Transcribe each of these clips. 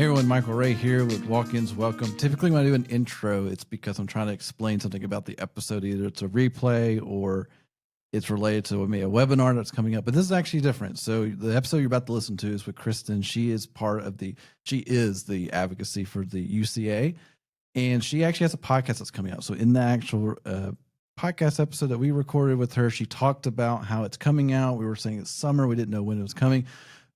Hey everyone, Michael Ray here with Walk-Ins Welcome. Typically when I do an intro, it's because I'm trying to explain something about the episode. Either it's a replay or it's related to maybe a webinar that's coming up. But this is actually different. So the episode you're about to listen to is with Kristin. She is the advocacy for the UCA. And she actually has a podcast that's coming out. So in the actual podcast episode that we recorded with her, she talked about how it's coming out. We were saying it's summer. We didn't know when it was coming.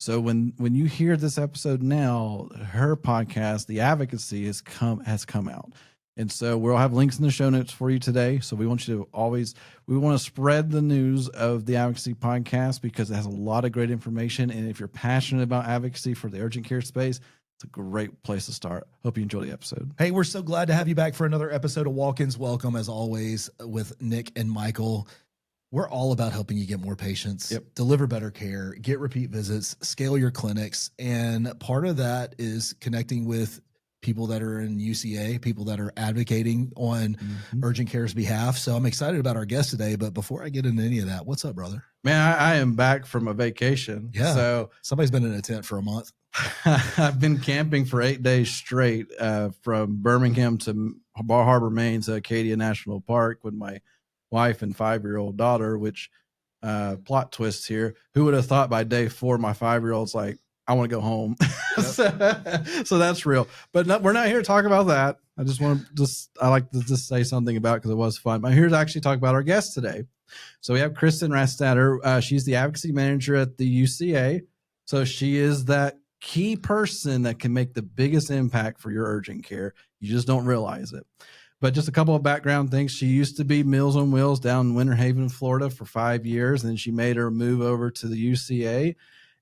So when you hear this episode now, her podcast, The Advocacy, has come out. And so we'll have links in the show notes for you today. So we want you to we want to spread the news of the Advocacy Podcast because it has a lot of great information. And if you're passionate about advocacy for the urgent care space, it's a great place to start. Hope you enjoy the episode. Hey, we're so glad to have you back for another episode of Walk-Ins Welcome, as always, with Nick and Michael. We're all about helping you get more patients, deliver better care, get repeat visits, scale your clinics. And part of that is connecting with people that are in UCA, people that are advocating on urgent care's behalf. So I'm excited about our guest today. But before I get into any of that, what's up, brother? Man, I am back from a vacation. Yeah. So somebody's been in a tent for a month. I've been camping for 8 days straight, from Birmingham to Bar Harbor, Maine to Acadia National Park with my wife and 5-year-old daughter, which plot twist here. Who would have thought by day 4, my 5-year-old's like, I want to go home. So that's real. But we're not here to talk about that. I like to just say something about it because it was fun. But I'm here to actually talk about our guest today. So we have Kristin Rastatter. She's the Advocacy Manager at the UCA. So she is that key person that can make the biggest impact for your urgent care. You just don't realize it. But just a couple of background things. She used to be Meals on Wheels down in Winter Haven, Florida for 5 years. And then she made her move over to the UCA.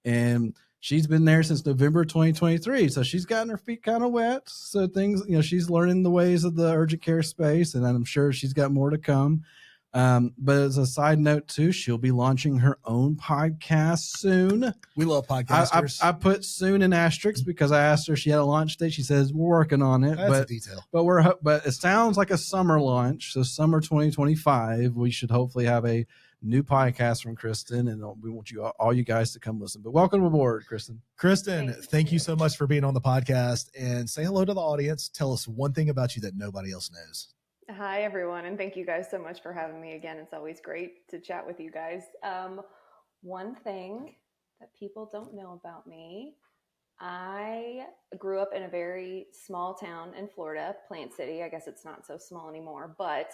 And she's been there since November 2023. So she's gotten her feet kind of wet. So things, she's learning the ways of the urgent care space. And I'm sure she's got more to come. But as a side note too, she'll be launching her own podcast soon. We love podcasters. I put soon in asterisks because I asked her if she had a launch date. She says we're working on it. That's a detail. But it sounds like a summer launch. So summer 2025, we should hopefully have a new podcast from Kristin, and we want all you guys to come listen. But welcome aboard, Kristin. Kristin, thank you so much for being on the podcast, and say hello to the audience. Tell us one thing about you that nobody else knows. Hi, everyone, and thank you guys so much for having me again. It's always great to chat with you guys. One thing that people don't know about me, I grew up in a very small town in Florida, Plant City. I guess it's not so small anymore, but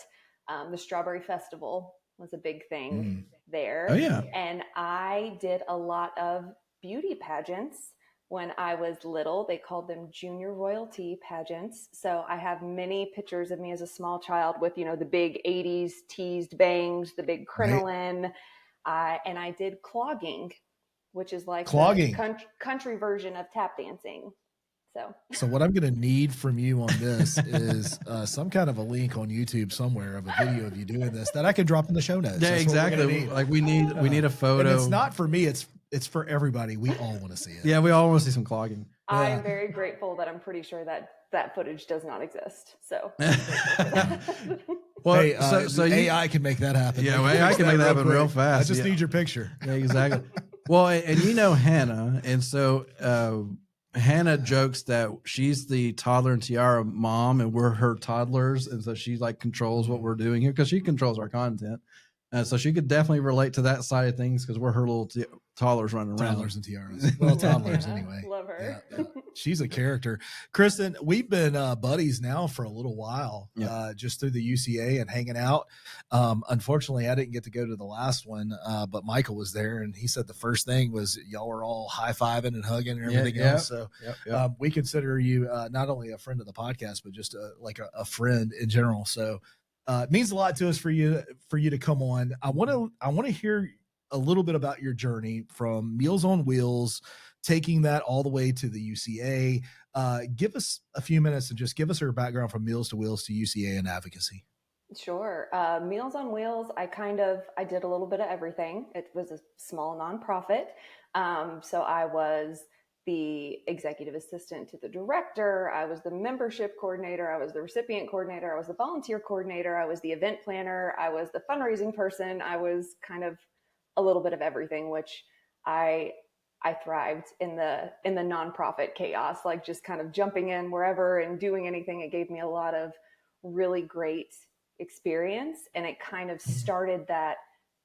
the Strawberry Festival was a big thing there. Oh, yeah. And I did a lot of beauty pageants. When I was little, they called them junior royalty pageants. So I have many pictures of me as a small child with, the big 80s teased bangs, the big crinoline. Right. And I did clogging, which is like the country version of tap dancing. So what I'm going to need from you on this is some kind of a link on YouTube somewhere of a video of you doing this that I can drop in the show notes. Yeah, That's exactly. Like we need a photo. And it's not for me. It's for everybody. We all want to see it. Yeah, we all want to see some clogging. I'm very grateful that I'm pretty sure that footage does not exist. So, well, hey, so AI can make that happen. Yeah, well, AI can make that happen real fast. I just need your picture. Yeah, exactly. Well, and Hannah, and so Hannah jokes that she's the toddler and tiara mom, and we're her toddlers, and so she controls what we're doing here because she controls our content. So she could definitely relate to that side of things because we're her little toddlers running around. Toddlers and tiaras. Well, toddlers anyway. Love her. Yeah. She's a character. Kristin, we've been buddies now for a little while, just through the UCA and hanging out. Unfortunately, I didn't get to go to the last one, but Michael was there, and he said the first thing was y'all were all high-fiving and hugging and everything else. So we consider you not only a friend of the podcast, but just a friend in general. So it means a lot to us for you to come on. I want to hear a little bit about your journey from Meals on Wheels, taking that all the way to the UCA. Give us a few minutes and just give us your background from Meals to Wheels to UCA and advocacy. Sure. Meals on Wheels, I did a little bit of everything. It was a small nonprofit. So I was the executive assistant to the director. I was the membership coordinator. I was the recipient coordinator. I was the volunteer coordinator. I was the event planner. I was the fundraising person. I was kind of a little bit of everything, which I I thrived in the nonprofit chaos, like just kind of jumping in wherever and doing anything. It gave me a lot of really great experience, and it kind of started that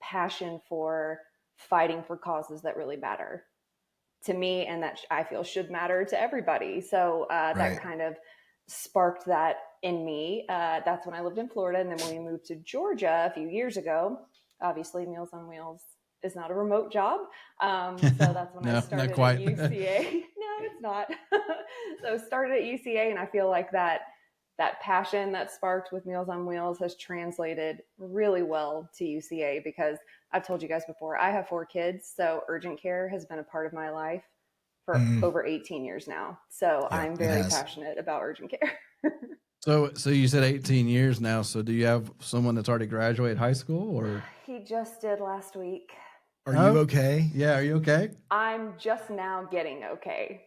passion for fighting for causes that really matter to me and that I feel should matter to everybody. So that kind of sparked that in me. That's when I lived in Florida. And then when we moved to Georgia a few years ago, obviously Meals on Wheels is not a remote job. So that's when I started at UCA. No, it's not. So started at UCA, and I feel like that passion that sparked with Meals on Wheels has translated really well to UCA, because I've told you guys before, I have 4 kids. So urgent care has been a part of my life for over 18 years now. So I'm very passionate about urgent care. So you said 18 years now. So do you have someone that's already graduated high school, or? He just did last week. Are you okay? Yeah. Are you okay? I'm just now getting okay.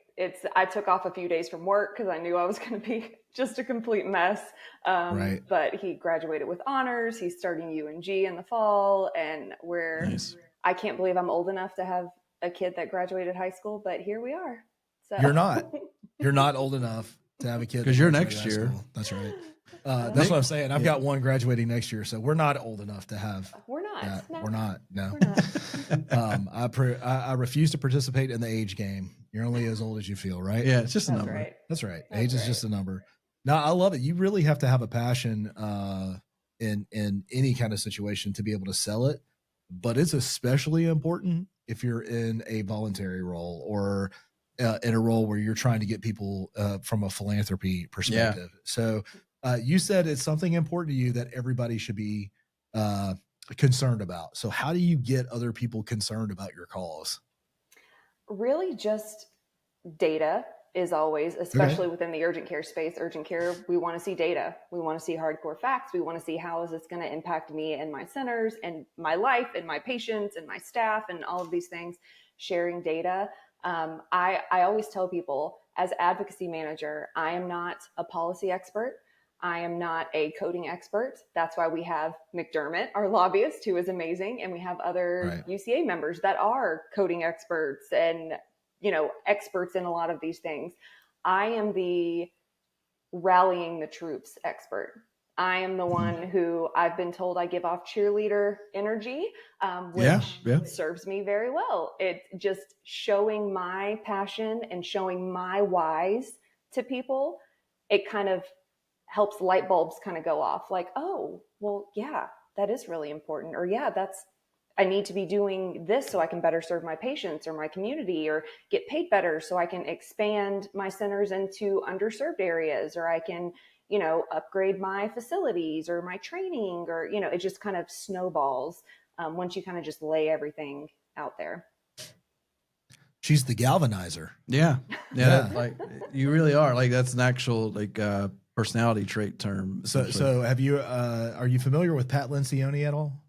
I took off a few days from work because I knew I was going to be just a complete mess. But he graduated with honors. He's starting UNG in the fall, and I can't believe I'm old enough to have a kid that graduated high school, but here we are. So You're not old enough to have a kid because you're next year. That's right. That's what I'm saying. I've got one graduating next year, so we're not old enough to have. We're not. No. We're not. No. We're not. I refuse to participate in the age game. You're only as old as you feel, right? Yeah, it's just a number. Right. That's right. Age is just a number. No, I love it. You really have to have a passion in any kind of situation to be able to sell it, but it's especially important if you're in a voluntary role or in a role where you're trying to get people from a philanthropy perspective. Yeah. So you said it's something important to you that everybody should be concerned about. So how do you get other people concerned about your cause? Really just data is always, especially within the urgent care space. Urgent care, we want to see data. We want to see hardcore facts. We want to see how is this going to impact me and my centers and my life and my patients and my staff and all of these things. Sharing data. I always tell people, as advocacy manager, I am not a policy expert. I am not a coding expert. That's why we have McDermott, our lobbyist, who is amazing. And we have other UCA members that are coding experts and, experts in a lot of these things. I am the rallying the troops expert. I am the one who I've been told I give off cheerleader energy, which serves me very well. It's just showing my passion and showing my whys to people. It kind of helps light bulbs kind of go off, like, oh, well, yeah, that is really important. Or yeah, I need to be doing this so I can better serve my patients or my community, or get paid better so I can expand my centers into underserved areas, or I can, upgrade my facilities or my training, or, it just kind of snowballs once you kind of just lay everything out there. She's the galvanizer. Yeah. Like you really are. Like that's an actual personality trait term. So have you, are you familiar with Pat Lencioni at all?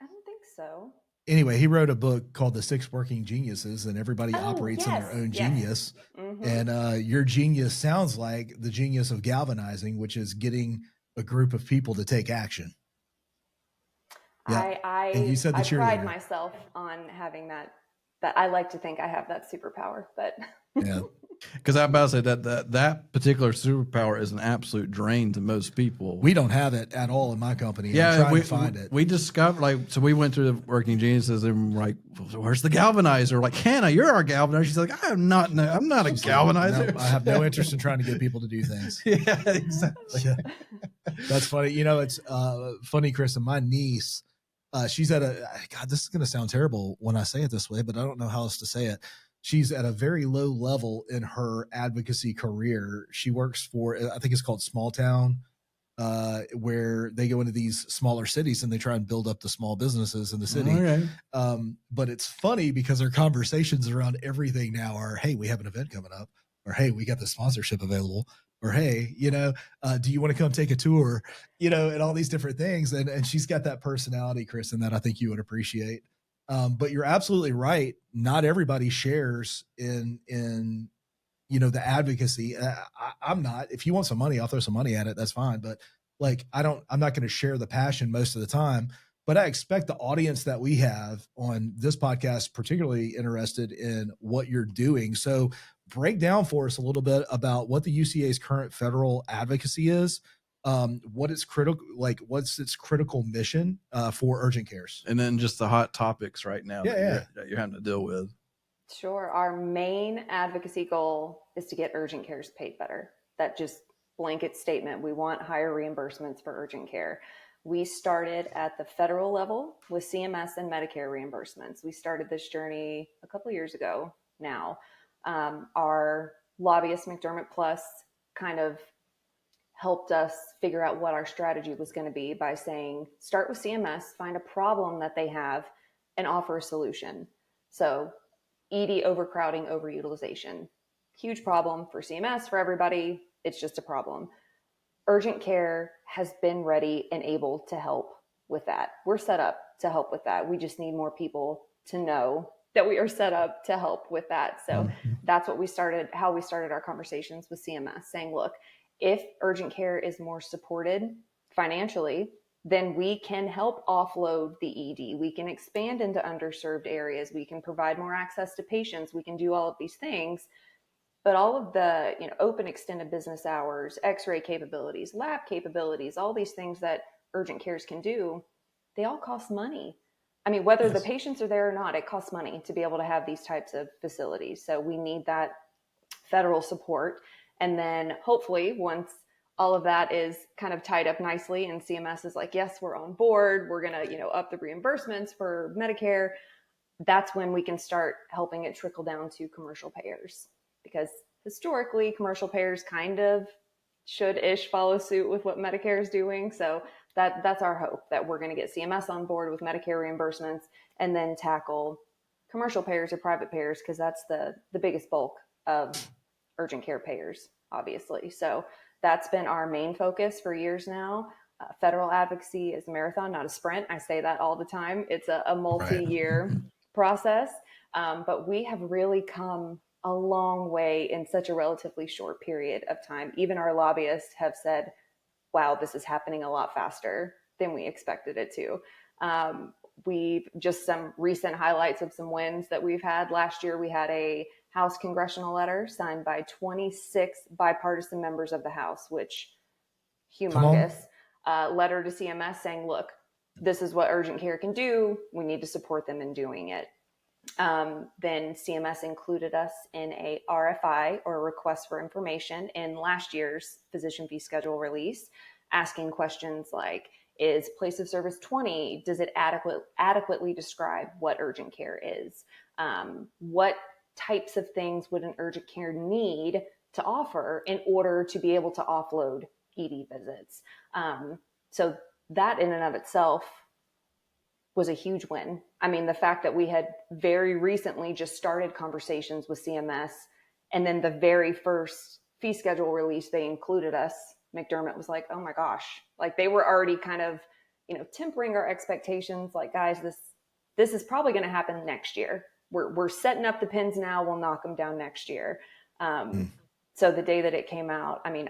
I don't think so. Anyway, he wrote a book called The 6 Working Geniuses, and everybody operates in their own genius. Mm-hmm. And your genius sounds like the genius of galvanizing, which is getting a group of people to take action. Yeah. And you said I pride myself on having that I like to think I have that superpower, but yeah. Because I'm about to say that particular superpower is an absolute drain to most people. We don't have it at all in my company. Yeah, we find it. We discovered so we went through the Working Geniuses and we're like, where's the galvanizer? Like, Hannah, you're our galvanizer. She's like, I'm not a galvanizer. No, I have no interest in trying to get people to do things. Yeah, exactly. That's funny. It's funny, Kristin. My niece, she's at God, this is going to sound terrible when I say it this way, but I don't know how else to say it. She's at a very low level in her advocacy career. She works for, I think it's called Small Town, where they go into these smaller cities and they try and build up the small businesses in the city. Okay. But it's funny because our conversations around everything now are, hey, we have an event coming up, or hey, we got the sponsorship available, or hey, do you want to come take a tour, and all these different things. And she's got that personality, Kristin, that I think you would appreciate. But you're absolutely right. Not everybody shares in the advocacy. I'm not. If you want some money, I'll throw some money at it. That's fine. But I'm not going to share the passion most of the time. but I expect the audience that we have on this podcast particularly interested in what you're doing. So break down for us a little bit about what the UCA's current federal advocacy is, what it's critical, like what's its critical mission for urgent cares, and then just the hot topics right now Yeah, that you're having to deal with. Sure. Our main advocacy goal is to get urgent cares paid better. That just blanket statement. We want higher reimbursements for urgent care. We started at the federal level with CMS and Medicare reimbursements. We started this journey a couple of years ago now. Our lobbyist, McDermott Plus, kind of helped us figure out what our strategy was going to be by saying, start with CMS, find a problem that they have, and offer a solution. So ED overcrowding, overutilization, huge problem for CMS, for everybody. It's just a problem. Urgent care has been ready and able to help with that. We're set up to help with that. We just need more people to know that we are set up to help with that. So that's what how we started our conversations with CMS, saying, look, if urgent care is more supported financially, then we can help offload the ED. We can expand into underserved areas. We can provide more access to patients. We can do all of these things. But all of the, open extended business hours, x-ray capabilities, lab capabilities, all these things that urgent cares can do, they all cost money. I mean, whether the patients are there or not, it costs money to be able to have these types of facilities. So we need that federal support. And then hopefully once all of that is kind of tied up nicely and CMS is like, yes, we're on board, we're going to, up the reimbursements for Medicare, that's when we can start helping it trickle down to commercial payers. Because historically, commercial payers kind of should-ish follow suit with what Medicare is doing. So that's our hope, that we're going to get CMS on board with Medicare reimbursements and then tackle commercial payers or private payers, because that's the biggest bulk of urgent care payers, obviously. So that's been our main focus for years now. Federal advocacy is a marathon, not a sprint. I say that all the time. It's a multi-year process, but we have really come a long way in such a relatively short period of time. Even our lobbyists have said, wow, this is happening a lot faster than we expected it to. We've just some recent highlights of some wins that we've had. Last year, we had a House congressional letter signed by 26 bipartisan members of the House, which humongous letter to CMS saying, look, this is what urgent care can do. We need to support them in doing it. Then CMS included us in a RFI, or a request for information, in last year's physician fee schedule release, asking questions like, is place of service 20, does it adequately describe what urgent care is? What types of things would an urgent care need to offer in order to be able to offload ED visits? So that in and of itself was a huge win. I mean, the fact that we had very recently just started conversations with CMS, and then the very first fee schedule release, they included us. McDermott was like, oh my gosh, like they were already kind of, tempering our expectations. Like, guys, this is probably going to happen next year. We're setting up the pins now. We'll knock them down next year. So the day that it came out, I mean,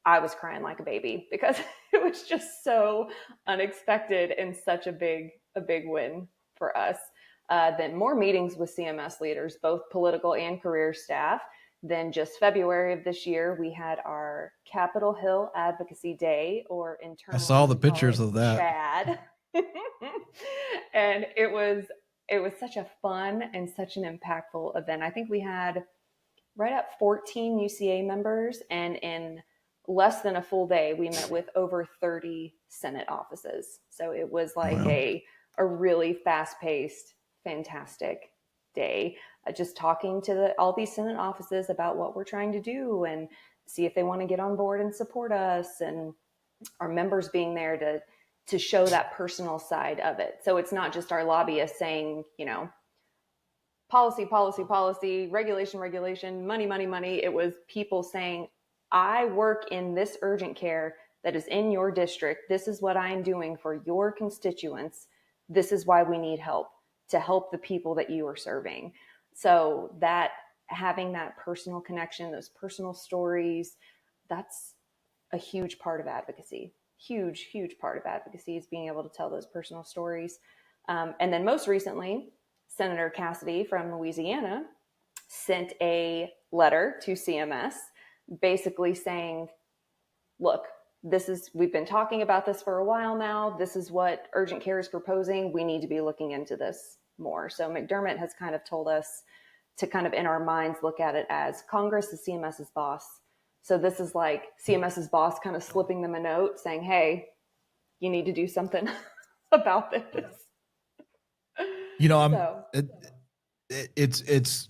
I was crying like a baby because it was just so unexpected and such a big win for us. Then more meetings with CMS leaders, both political and career staff. Then just February of this year, we had our Capitol Hill Advocacy Day, or internally, I saw the pictures of that. CHAD. And it was such a fun and such an impactful event. I think we had right at 14 UCA members, and in less than a full day, we met with over 30 Senate offices. So it was like a really fast-paced, fantastic day, just talking to all these Senate offices about what we're trying to do and see if they want to get on board and support us, and our members being there to show that personal side of it. So it's not just our lobbyists saying, policy, regulation, money. It was people saying, I work in this urgent care that is in your district. This is what I'm doing for your constituents. This is why we need help, to help the people that you are serving. So that having that personal connection, those personal stories, that's a huge part of advocacy. huge, huge part of advocacy is being able to tell those personal stories. And then most recently, Senator Cassidy from Louisiana sent a letter to CMS basically saying, look, we've been talking about this for a while now. This is what urgent care is proposing. We need to be looking into this more. So McDermott has kind of told us to kind of in our minds look at it as Congress is CMS's boss. So this is like CMS's boss kind of slipping them a note saying, hey, you need to do something about this. It's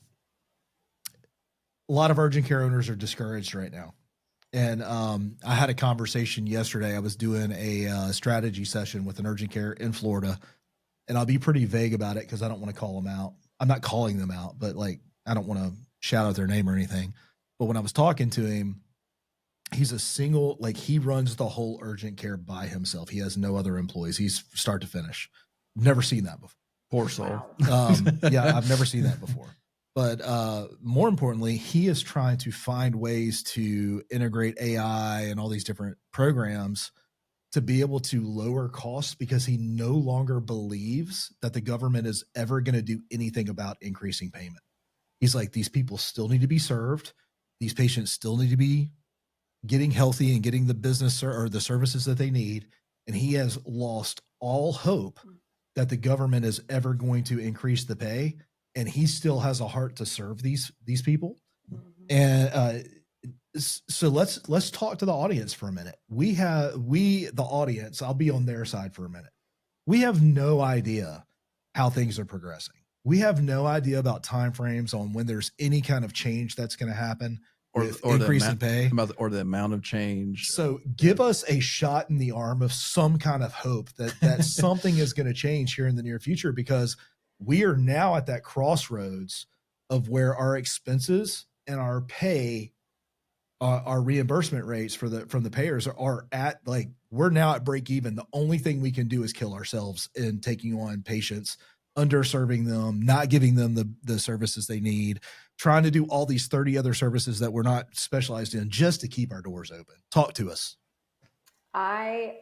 a lot of urgent care owners are discouraged right now. And I had a conversation yesterday. I was doing a strategy session with an urgent care in Florida, and I'll be pretty vague about it because I don't want to call them out. I'm not calling them out, but like, I don't want to shout out their name or anything. But when I was talking to him, he's a single, like he runs the whole urgent care by himself. He has no other employees. He's start to finish. Never seen that before. Poor soul. Yeah, I've never seen that before. But more importantly, he is trying to find ways to integrate AI and all these different programs to be able to lower costs because he no longer believes that the government is ever going to do anything about increasing payment. He's like, these people still need to be served. These patients still need to be getting healthy and getting the business or the services that they need. And he has lost all hope that the government is ever going to increase the pay. And he still has a heart to serve these people. And so let's talk to the audience for a minute. The audience, I'll be on their side for a minute. We have no idea how things are progressing. We have no idea about timeframes on when there's any kind of change that's going to happen or increase in pay or the amount of change. So give us a shot in the arm of some kind of hope that something is going to change here in the near future, because we are now at that crossroads of where our expenses and our pay, our reimbursement rates from the payers are at, like, we're now at break even. The only thing we can do is kill ourselves in taking on patients, underserving them, not giving them the services they need, trying to do all these 30 other services that we're not specialized in just to keep our doors open. Talk to us. I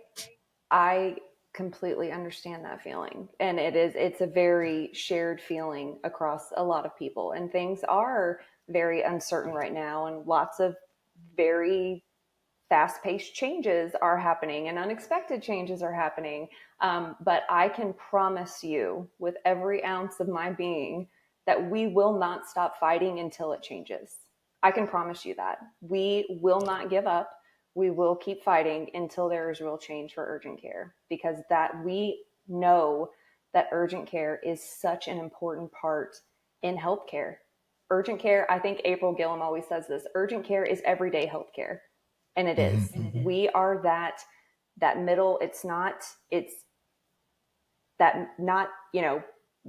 completely understand that feeling. And it's a very shared feeling across a lot of people, and things are very uncertain right now. And lots of very fast-paced changes are happening and unexpected changes are happening. But I can promise you with every ounce of my being that we will not stop fighting until it changes. I can promise you that. We will not give up. We will keep fighting until there is real change for urgent care, because that we know that urgent care is such an important part in healthcare. Urgent care, I think April Gillum always says this, urgent care is everyday healthcare. And it is. Mm-hmm. We are that middle. It's that not,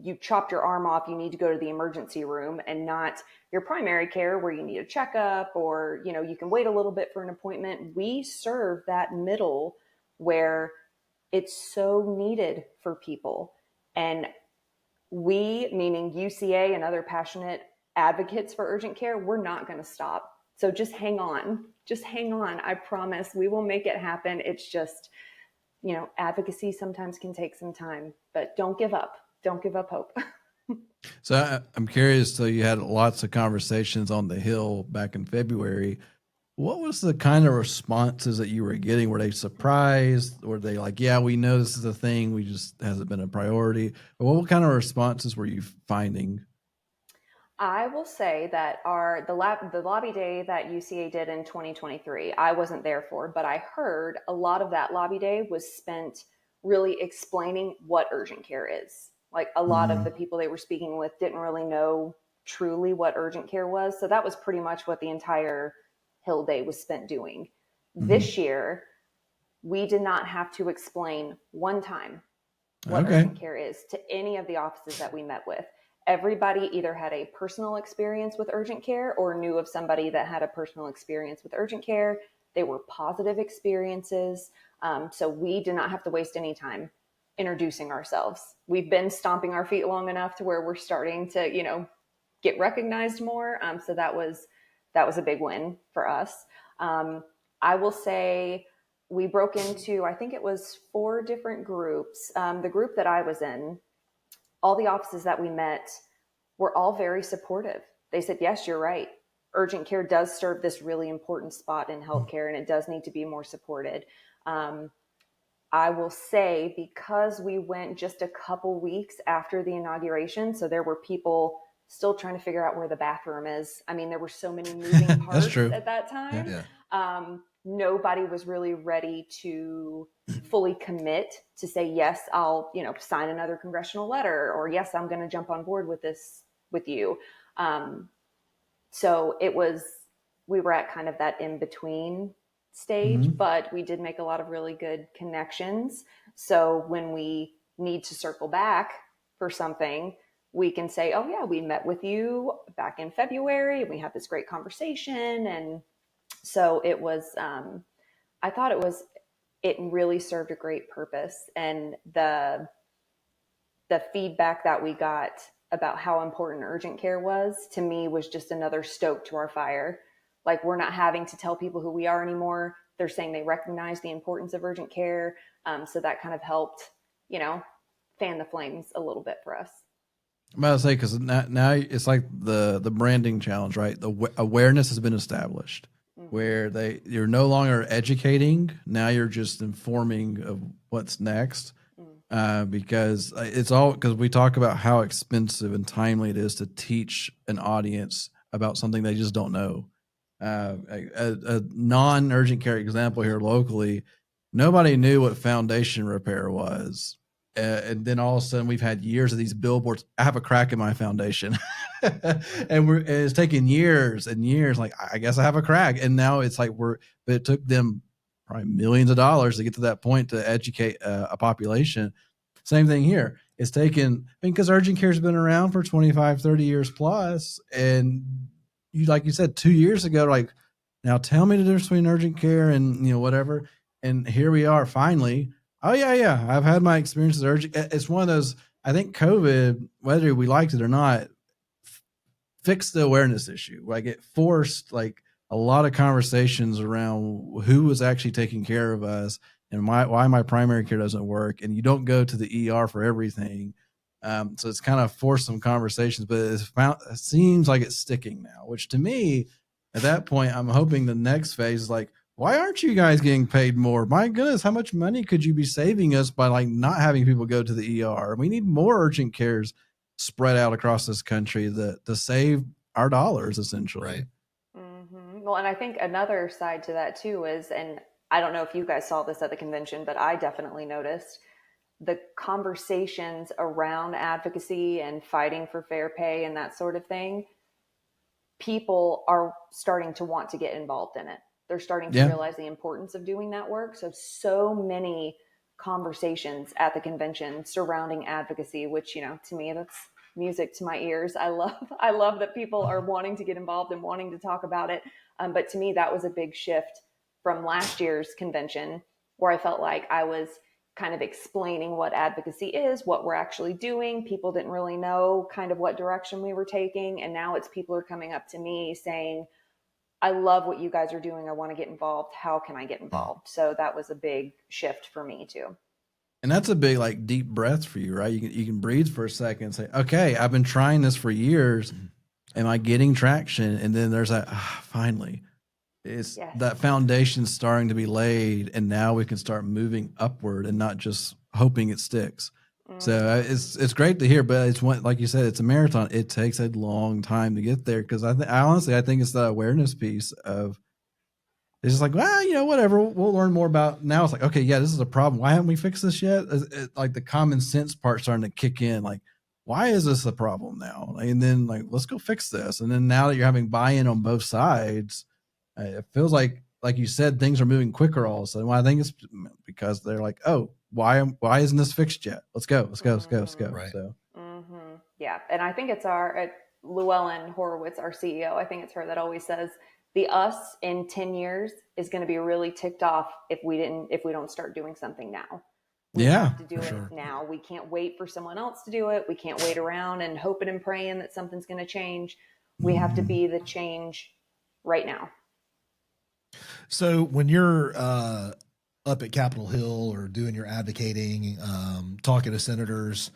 you chopped your arm off, you need to go to the emergency room, and not your primary care where you need a checkup or, you can wait a little bit for an appointment. We serve that middle where it's so needed for people. And we, meaning UCA and other passionate advocates for urgent care, we're not going to stop. So just hang on. I promise we will make it happen. It's just, advocacy sometimes can take some time, but don't give up. Don't give up hope. So I'm curious. So you had lots of conversations on the Hill back in February. What was the kind of responses that you were getting? Were they surprised? Were they like, yeah, we know this is a thing, we just hasn't been a priority? Or what kind of responses were you finding? I will say that the lobby day that UCA did in 2023, I wasn't there for, but I heard a lot of that lobby day was spent really explaining what urgent care is. Like a lot of the people they were speaking with didn't really know truly what urgent care was. So that was pretty much what the entire Hill Day was spent doing. This year, we did not have to explain one time what urgent care is to any of the offices that we met with. Everybody either had a personal experience with urgent care or knew of somebody that had a personal experience with urgent care. They were positive experiences. So we did not have to waste any time introducing ourselves. We've been stomping our feet long enough to where we're starting to, get recognized more. So that was a big win for us. I will say we broke into, I think it was 4 different groups. The group that I was in, all the offices that we met were all very supportive. They said, yes, you're right. Urgent care does serve this really important spot in healthcare, and it does need to be more supported. I will say, because we went just a couple weeks after the inauguration, so there were people still trying to figure out where the bathroom is. I mean, there were so many moving parts at that time. Yeah. Nobody was really ready to fully commit to say, yes, I'll, sign another congressional letter, or yes, I'm going to jump on board with this with you. So we were at kind of that in between stage, but we did make a lot of really good connections. So when we need to circle back for something, we can say, oh yeah, we met with you back in February and we had this great conversation. And so it was, I thought it really served a great purpose. And the feedback that we got about how important urgent care was, to me, was just another stoke to our fire. Like, we're not having to tell people who we are anymore. They're saying they recognize the importance of urgent care. So that kind of helped, fan the flames a little bit for us. I'm about to say, because now it's like the branding challenge, right? The awareness has been established, where you're no longer educating. Now you're just informing of what's next. Because we talk about how expensive and timely it is to teach an audience about something they just don't know. A non-urgent care example here locally, nobody knew what foundation repair was. And then all of a sudden we've had years of these billboards. I have a crack in my foundation and it's taken years and years. Like, I guess I have a crack. And now it's like but it took them probably millions of dollars to get to that point to educate a population. Same thing here. It's taken, because urgent care has been around for 25, 30 years plus. And like you said, 2 years ago, like, now tell me the difference between urgent care and, whatever. And here we are finally. Oh yeah. I've had my experiences with urgent. It's one of those, I think COVID, whether we liked it or not, fixed the awareness issue. Like, it forced like a lot of conversations around who was actually taking care of us and why my primary care doesn't work. And you don't go to the ER for everything. So it's kind of forced some conversations, but it seems like it's sticking now, which to me, at that point, I'm hoping the next phase is like, why aren't you guys getting paid more? My goodness, how much money could you be saving us by like not having people go to the ER? We need more urgent cares spread out across this country to save our dollars, essentially. Right. Mm-hmm. Well, and I think another side to that too is, and I don't know if you guys saw this at the convention, but I definitely noticed the conversations around advocacy and fighting for fair pay and that sort of thing. People are starting to want to get involved in it. They're starting to realize the importance of doing that work. So many conversations at the convention surrounding advocacy, which, to me, that's music to my ears. I love that people are wanting to get involved and wanting to talk about it. But to me, that was a big shift from last year's convention, where I felt like I was kind of explaining what advocacy is, what we're actually doing. People didn't really know kind of what direction we were taking. And now it's people are coming up to me saying, I love what you guys are doing. I want to get involved. How can I get involved? So that was a big shift for me too. And that's a big, like, deep breath for you, right? You can breathe for a second and say, okay, I've been trying this for years. Am I getting traction? And then there's that, finally, it's that foundation starting to be laid. And now we can start moving upward and not just hoping it sticks. So it's great to hear, but it's one, like you said, it's a marathon. It takes a long time to get there. Cause I think it's the awareness piece of, it's just like, well, whatever, we'll learn more about. Now it's like, okay, yeah, this is a problem. Why haven't we fixed this yet? Like the common sense part starting to kick in. Like, why is this a problem now? And then like, let's go fix this. And then now that you're having buy-in on both sides, it feels like you said, things are moving quicker all of a sudden. Well, I think it's because they're like, oh, why isn't this fixed yet? Let's go. Right. So, yeah. And I think it's Llewellyn Horowitz, our CEO. I think it's her that always says the us in 10 years is going to be really ticked off if we don't start doing something now. We have to do it now. We can't wait for someone else to do it. We can't wait around and hoping and praying that something's going to change. We have to be the change right now. So when you're up at Capitol Hill or doing your advocating, talking to senators,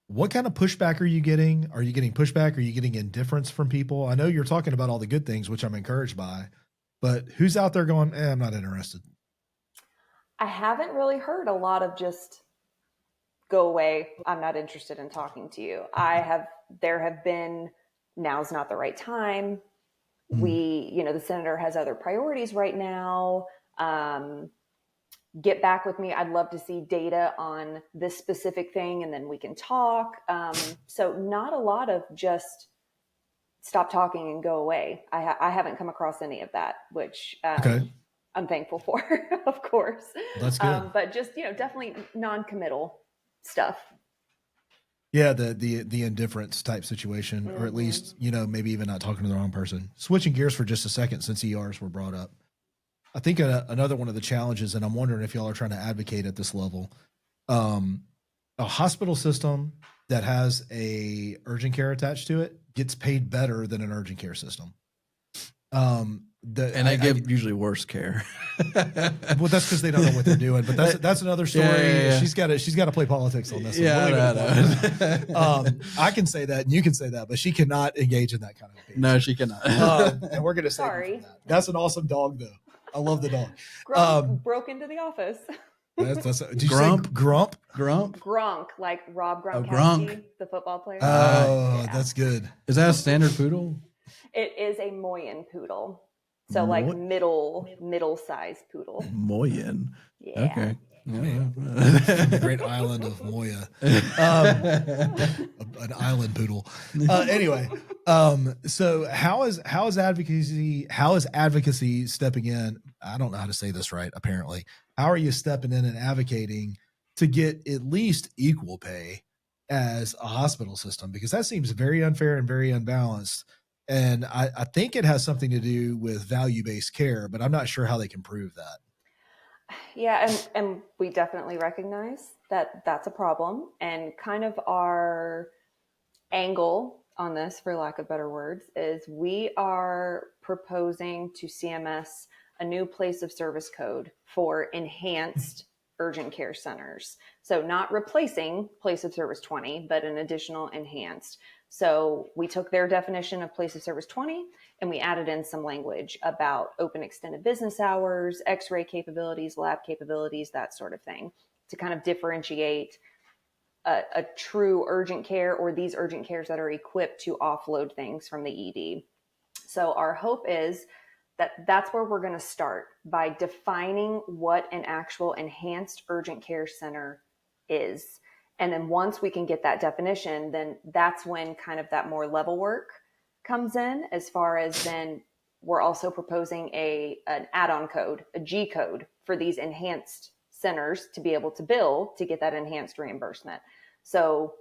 what kind of pushback are you getting? Are you getting pushback? Are you getting indifference from people? I know you're talking about all the good things, which I'm encouraged by, but who's out there going, I'm not interested? I haven't really heard a lot of just go away. I'm not interested in talking to you. There have been, now's not the right time. The senator has other priorities right now. Get back with me. I'd love to see data on this specific thing and then we can talk. So not a lot of just stop talking and go away. I haven't come across any of that, which I'm thankful for, of course. That's good. But just, definitely non-committal stuff. Yeah, the indifference type situation, or at least, maybe even not talking to the wrong person. Switching gears for just a second, since ERs were brought up. I think another one of the challenges, and I'm wondering if y'all are trying to advocate at this level, a hospital system that has a urgent care attached to it gets paid better than an urgent care system. They give usually worse care. Well, that's because they don't know what they're doing. But that's another story. Yeah. She's got to play politics on this. I can say that, and you can say that, but she cannot engage in that kind of thing. No, she cannot. And we're going to say that. That's an awesome dog, though. I love the dog. Grump broke into the office. Did you say Grump? Gronk, like Rob Gronkowski, the football player. Oh, that's good. Is that a standard poodle? It is a Moyen poodle. So like middle-sized poodle. Moyen. Yeah. Okay. From the great island of Moya. An island poodle. Anyway, so how is advocacy stepping in? I don't know how to say this right, apparently. How are you stepping in and advocating to get at least equal pay as a hospital system? Because that seems very unfair and very unbalanced. And I think it has something to do with value-based care, but I'm not sure how they can prove that. Yeah, and we definitely recognize that that's a problem. And kind of our angle on this, for lack of better words, is we are proposing to CMS a new place of service code for enhanced urgent care centers. So not replacing place of service 20, but an additional enhanced. So we took their definition of place of service 20 and we added in some language about open extended business hours, x-ray capabilities, lab capabilities, that sort of thing, to kind of differentiate a true urgent care or these urgent cares that are equipped to offload things from the ED. So our hope is that that's where we're going to start, by defining what an actual enhanced urgent care center is. And then once we can get that definition, then that's when kind of that more level work comes in, as far as then we're also proposing an add-on code, a G code for these enhanced centers to be able to bill to get that enhanced reimbursement. So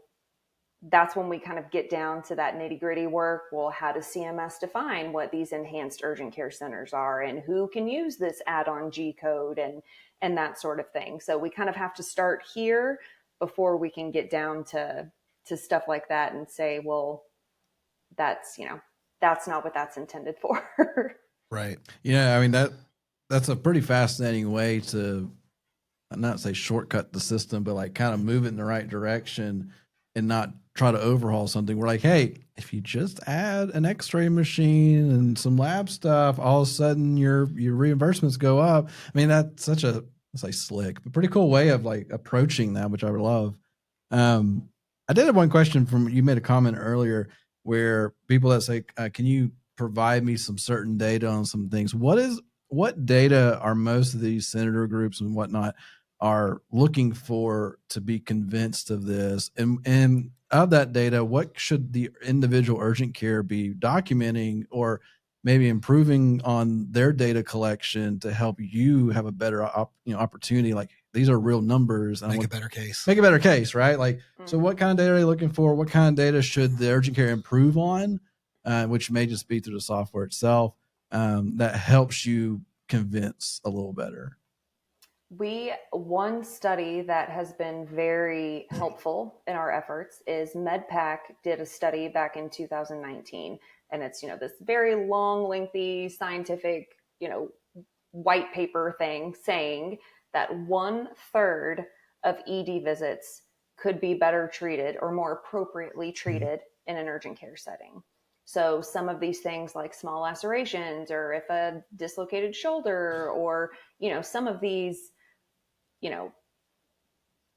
that's when we kind of get down to that nitty-gritty work. Well, how does CMS define what these enhanced urgent care centers are, and who can use this add-on G code and that sort of thing. So we kind of have to start here before we can get down to stuff like that and say, well, that's not what that's intended for. Right. Yeah. I mean, that's a pretty fascinating way to not say shortcut the system, but like kind of move it in the right direction and not try to overhaul something. We're like, hey, if you just add an x-ray machine and some lab stuff, all of a sudden your reimbursements go up. I mean, that's such a, let's say slick, but pretty cool way of like approaching that, which I would love. I did have one question you made a comment earlier where people that say, can you provide me some certain data on some things? What data are most of these senator groups and whatnot are looking for to be convinced of this? And of that data, what should the individual urgent care be documenting or maybe improving on their data collection to help you have a better opportunity? Like, these are real numbers. Make a better case. Make a better case, right? Like, so what kind of data are you looking for? What kind of data should the urgent care improve on, which may just be through the software itself, that helps you convince a little better? One study that has been very helpful in our efforts is MedPAC did a study back in 2019. And it's, this very long, lengthy, scientific, white paper thing saying that 1/3 of ED visits could be better treated or more appropriately treated in an urgent care setting. So some of these things like small lacerations, or if a dislocated shoulder, or, some of these,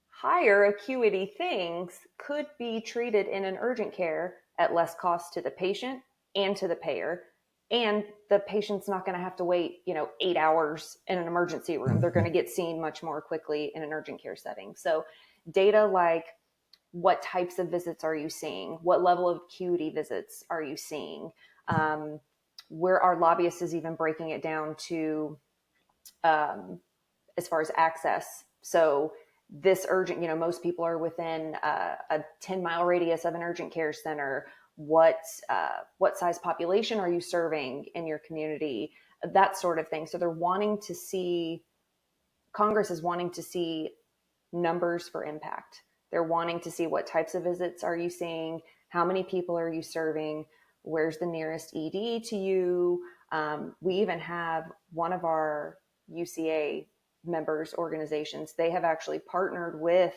higher acuity things could be treated in an urgent care at less cost to the patient and to the payer. And the patient's not going to have to wait, 8 hours in an emergency room. They're going to get seen much more quickly in an urgent care setting. So data like, what types of visits are you seeing? What level of acuity visits are you seeing? Where our lobbyist is even breaking it down to as far as access. So this urgent, most people are within a 10-mile radius of an urgent care center. What size population are you serving in your community? That sort of thing. So they're wanting to see, Congress is wanting to see numbers for impact. They're wanting to see what types of visits are you seeing? How many people are you serving? Where's the nearest ED to you? We even have one of our UCA members organizations. They have actually partnered with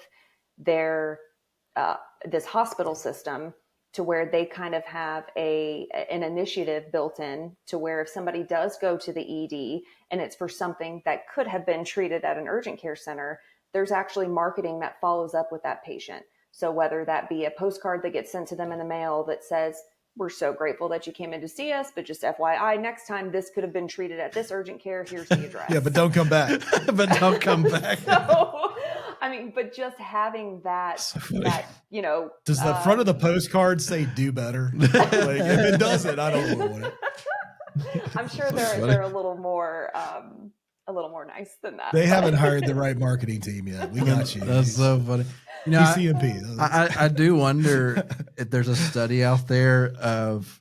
their this hospital system to where they kind of have an initiative built in to where if somebody does go to the ED and it's for something that could have been treated at an urgent care center, there's actually marketing that follows up with that patient. So whether that be a postcard that gets sent to them in the mail that says, we're so grateful that you came in to see us, but just FYI, next time this could have been treated at this urgent care. Here's the address. Yeah, but don't come back. But don't come back. So, but just having that, Does the front of the postcard say "do better"? Like, if it doesn't, I don't want it. I'm sure they're a little more nice than that. They haven't hired the right marketing team yet. We got you. That's so funny. PCMP. I do wonder if there's a study out there of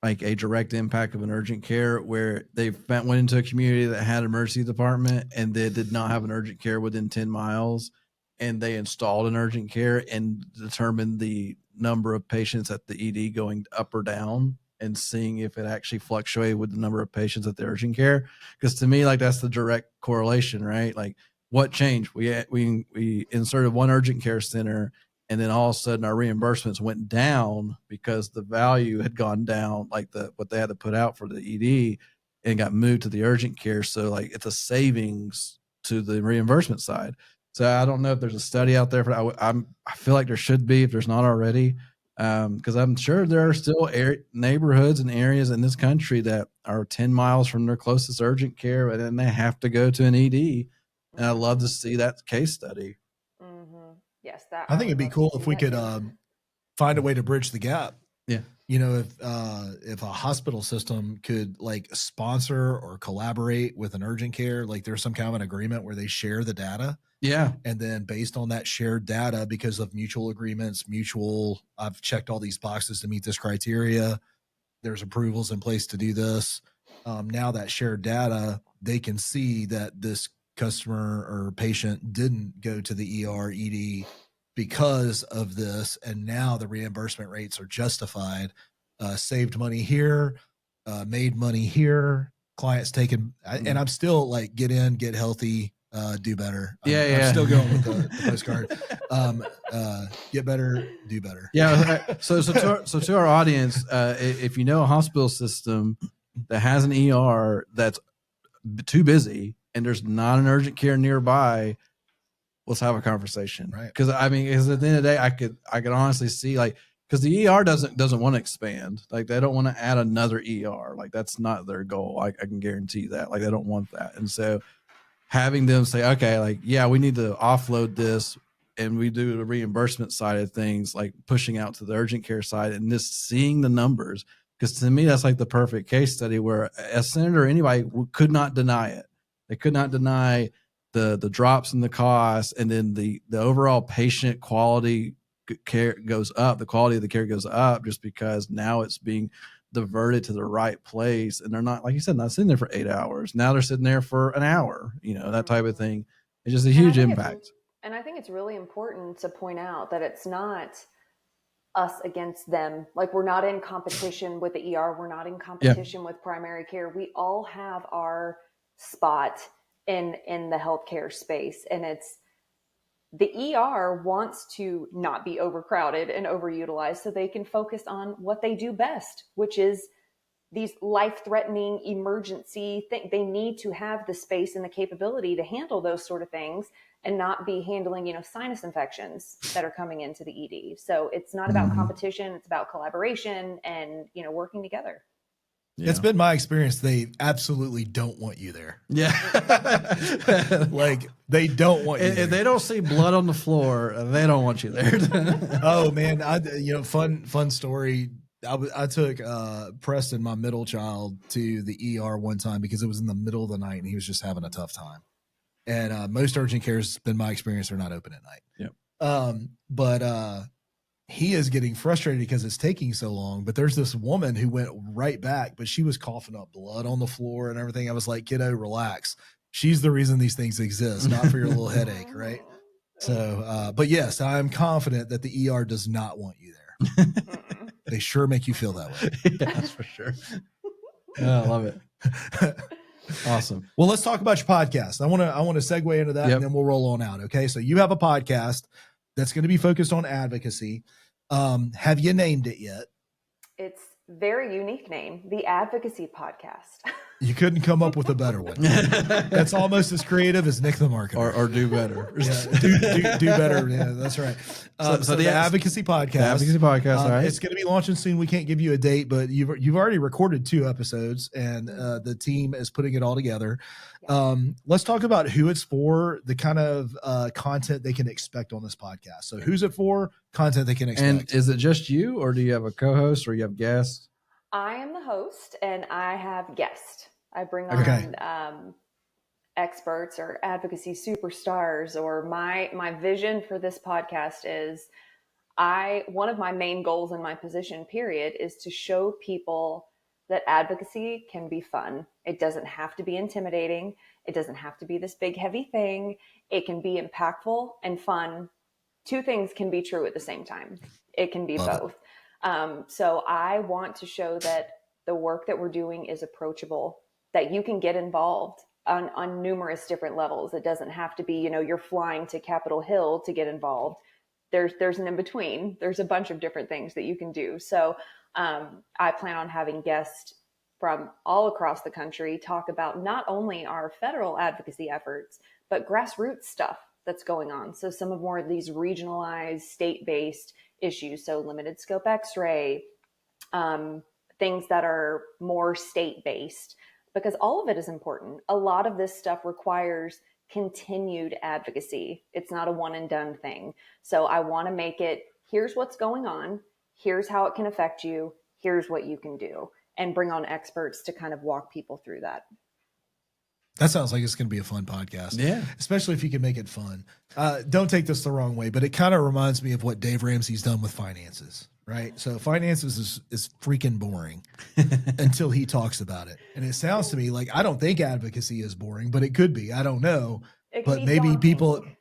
like a direct impact of an urgent care where they went into a community that had an emergency department and they did not have an urgent care within 10 miles, and they installed an urgent care and determined the number of patients at the ED going up or down, and seeing if it actually fluctuated with the number of patients at the urgent care. Because to me, like, that's the direct correlation, right? Like, what changed? We inserted one urgent care center, and then all of a sudden our reimbursements went down because the value had gone down, like what they had to put out for the ED, and got moved to the urgent care. So like it's a savings to the reimbursement side. So I don't know if there's a study out there for that. I feel like there should be if there's not already. Because I'm sure there are still neighborhoods and areas in this country that are 10 miles from their closest urgent care, and then they have to go to an ED. And I'd love to see that case study. Mm-hmm. Yes, that I think it'd be cool if we could find a way to bridge the gap. Yeah. If a hospital system could like sponsor or collaborate with an urgent care, like there's some kind of an agreement where they share the data. Yeah. And then based on that shared data, because of mutual agreements, I've checked all these boxes to meet this criteria. There's approvals in place to do this. Now that shared data, they can see that this customer or patient didn't go to the ER, ED because of this. And now the reimbursement rates are justified, saved money here, made money here, clients taken. And I'm still like, get in, get healthy, do better. I'm still going with the postcard. Get better, do better. Yeah. So to our audience, if you know a hospital system that has an ER that's too busy and there's not an urgent care nearby, let's have a conversation. Right. Because at the end of the day, I could honestly see, like, because the ER doesn't want to expand. Like, they don't want to add another ER. Like, that's not their goal. I can guarantee that. Like, they don't want that. And so having them say, okay, like, yeah, we need to offload this, and we do the reimbursement side of things, like pushing out to the urgent care side and just seeing the numbers. Because to me, that's like the perfect case study where a senator or anybody could not deny it. They could not deny the drops in the cost, and then the overall patient quality care goes up. The quality of the care goes up just because now it's being diverted to the right place, and they're not, like you said, not sitting there for 8 hours. Now they're sitting there for an hour. That type of thing. It's just a huge impact. And I think it's really important to point out that it's not us against them. Like, we're not in competition with the ER. We're not in competition with primary care. We all have our spot in the healthcare space. And it's the ER wants to not be overcrowded and overutilized so they can focus on what they do best, which is these life-threatening emergency things. They need to have the space and the capability to handle those sort of things and not be handling, sinus infections that are coming into the ED. So it's not about competition. It's about collaboration and, working together. Yeah. It's been my experience. They absolutely don't want you there. Yeah. Like they don't want you there. If they don't see blood on the floor, they don't want you there. Oh man. Fun story. I took Preston, my middle child, to the ER one time because it was in the middle of the night and he was just having a tough time. And most urgent cares, been my experience, are not open at night. Yep. But he is getting frustrated because it's taking so long. But there's this woman who went right back, but she was coughing up blood on the floor and everything. I was like, kiddo, relax. She's the reason these things exist, not for your little headache, right? So, but yes, I'm confident that the ER does not want you there. They sure make you feel that way. Yeah, that's for sure. I love it. Awesome. Well, let's talk about your podcast. I want to segue into that, and then we'll roll on out. Okay. So you have a podcast that's going to be focused on advocacy. Have you named it yet? It's very unique name, the Advocacy Podcast. You couldn't come up with a better one. That's almost as creative as Nick the Marketer. Or do better. Yeah, do better. Yeah, that's right. So the Advocacy Podcast. The Advocacy Podcast, all right. It's going to be launching soon. We can't give you a date, but you've already recorded 2 episodes, and the team is putting it all together. Let's talk about who it's for, the kind of content they can expect on this podcast. So who's it for, content they can expect. And is it just you, or do you have a co-host, or you have guests? I am the host and I have guests. I bring on experts or advocacy superstars, or my vision for this podcast is one of my main goals in my position period is to show people that advocacy can be fun. It doesn't have to be intimidating. It doesn't have to be this big, heavy thing. It can be impactful and fun. 2 things can be true at the same time. It can be both. So I want to show that the work that we're doing is approachable, that you can get involved on numerous different levels. It doesn't have to be, you're flying to Capitol Hill to get involved. There's an in-between. There's a bunch of different things that you can do. So I plan on having guests from all across the country talk about not only our federal advocacy efforts, but grassroots stuff that's going on. So some of more of these regionalized, state-based issues. So limited scope X-ray, things that are more state-based, because all of it is important. A lot of this stuff requires continued advocacy. It's not a one and done thing. So I want to make it, here's what's going on. Here's how it can affect you. Here's what you can do, and bring on experts to kind of walk people through that. That sounds like it's going to be a fun podcast. Yeah. Especially if you can make it fun. Don't take this the wrong way, but it kind of reminds me of what Dave Ramsey's done with finances, right? So finances is freaking boring until he talks about it. And it sounds to me like, I don't think advocacy is boring, but it could be. I don't know. But maybe daunting.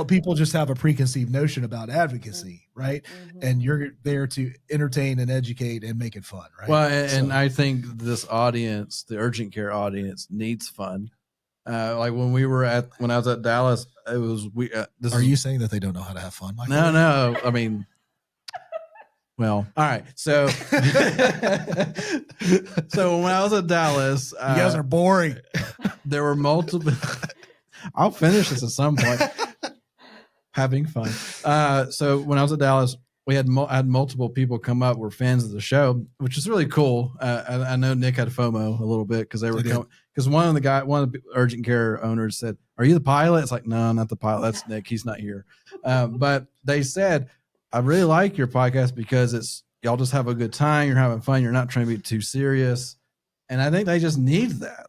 People just have a preconceived notion about advocacy, right? Mm-hmm. And you're there to entertain and educate and make it fun, right? Well, and I think this audience, the urgent care audience, needs fun. Like when I was at Dallas, it was Are you saying that they don't know how to have fun, Michael? No. I mean, well, all right. So, so when I was at Dallas, you guys are boring. There were multiple. I'll finish this at some point. Having fun. So when I was at Dallas, we had multiple people come up, were fans of the show, which is really cool. I know Nick had FOMO a little bit because they were because one of the urgent care owners said, "Are you the pilot?" It's like, no, not the pilot. That's Nick. He's not here. But they said, "I really like your podcast because y'all just have a good time. You're having fun. You're not trying to be too serious." And I think they just need that.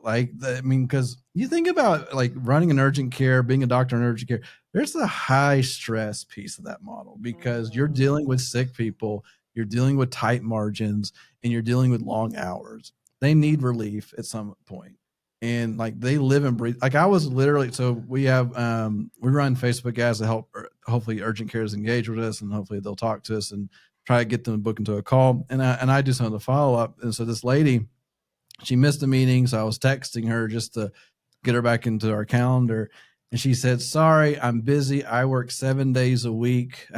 Because you think about like running an urgent care, being a doctor in urgent care, there's a high stress piece of that model because you're dealing with sick people, you're dealing with tight margins, and you're dealing with long hours. They need relief at some point. And like they live and breathe. Like I was literally, so we have, we run Facebook ads to help, hopefully urgent care is engaged with us and hopefully they'll talk to us and try to get them to book into a call. And I do some of the follow up. And so this lady, she missed a meeting. So I was texting her just to get her back into our calendar. And she said, sorry, I'm busy. I work 7 days a week.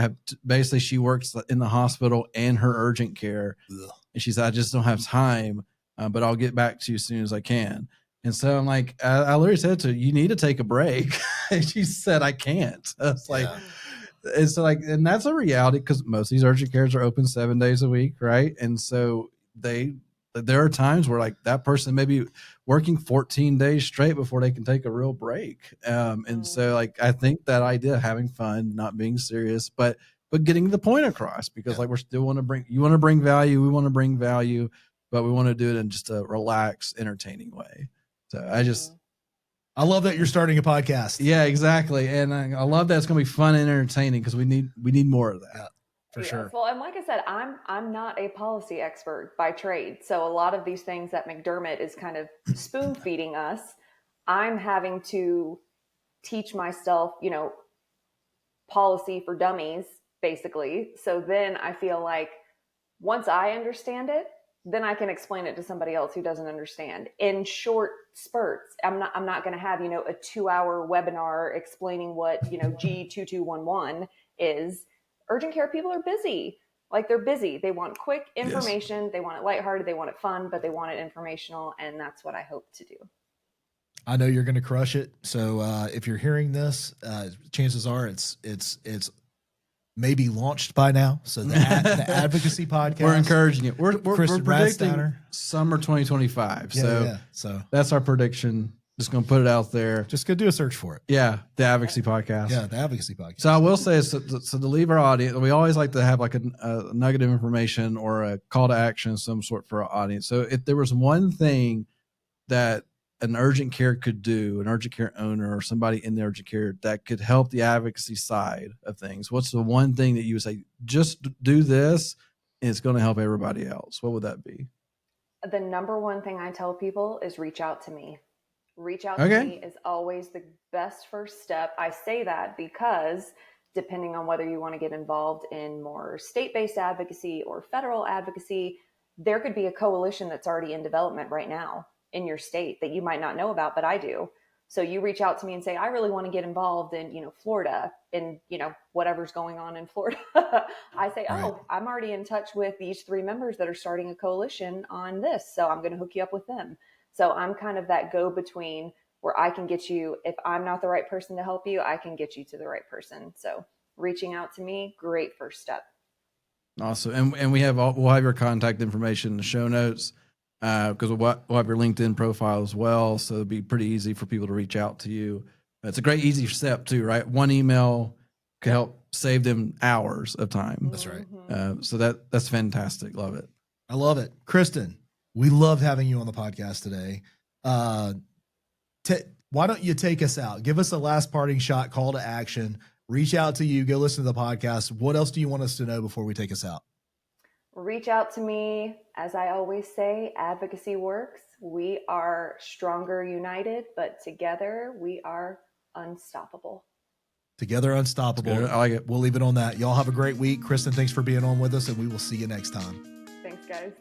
Basically, she works in the hospital and her urgent care. Ugh. And she said, I just don't have time, but I'll get back to you as soon as I can. And so I'm like, I literally said to her, you need to take a break. And she said, I can't. I was like, it's like, and that's a reality because most of these urgent cares are open 7 days a week. Right. And so there are times where like that person may be working 14 days straight before they can take a real break. And so like, I think that idea of having fun, not being serious, but getting the point across because like, we're still want to bring value. We want to bring value, but we want to do it in just a relaxed, entertaining way. So I love that you're starting a podcast. Yeah, exactly. And I love that it's going to be fun and entertaining because we need more of that. Yeah, for sure. Well, and like I said, I'm not a policy expert by trade. So a lot of these things that McDermott is kind of spoon feeding us, I'm having to teach myself, policy for dummies, basically. So then I feel like once I understand it, then I can explain it to somebody else who doesn't understand in short spurts. I'm not going to have, a 2-hour webinar explaining what, G2211 is. Urgent care people are busy. Like they're busy. They want quick information. Yes. They want it lighthearted. They want it fun, but they want it informational. And that's what I hope to do. I know you're going to crush it. So if you're hearing this, chances are it's maybe launched by now. So the Advocacy Podcast. We're encouraging it. We're Kristin predicting Rastatter. summer 2025. So that's our prediction. Just going to put it out there. Just go do a search for it. Yeah. The Advocacy Podcast. Yeah. The Advocacy Podcast. So I will say, so to leave our audience, we always like to have like a nugget of information or a call to action of some sort for our audience. So if there was one thing that an urgent care could do, an urgent care owner or somebody in the urgent care that could help the advocacy side of things, what's the one thing that you would say, just do this and it's going to help everybody else? What would that be? The number one thing I tell people is reach out to me. Reach out to me is always the best first step. I say that because depending on whether you want to get involved in more state-based advocacy or federal advocacy, there could be a coalition that's already in development right now in your state that you might not know about, but I do. So you reach out to me and say, I really want to get involved in, Florida and, whatever's going on in Florida. I say, I'm already in touch with these 3 members that are starting a coalition on this. So I'm going to hook you up with them. So I'm kind of that go-between where I can get you, if I'm not the right person to help you, I can get you to the right person. So reaching out to me, great first step. Awesome. And we'll have your contact information in the show notes. Because we'll have your LinkedIn profile as well. So it'll be pretty easy for people to reach out to you. It's a great, easy step too, right? One email could help save them hours of time. That's right. So that's fantastic. Love it. I love it. Kristin, we loved having you on the podcast today. Why don't you take us out? Give us a last parting shot, call to action, reach out to you, go listen to the podcast. What else do you want us to know before we take us out? Reach out to me. As I always say, advocacy works. We are stronger united, but together we are unstoppable. Together unstoppable. I like it. We'll leave it on that. Y'all have a great week. Kristin, thanks for being on with us, and we will see you next time. Thanks, guys.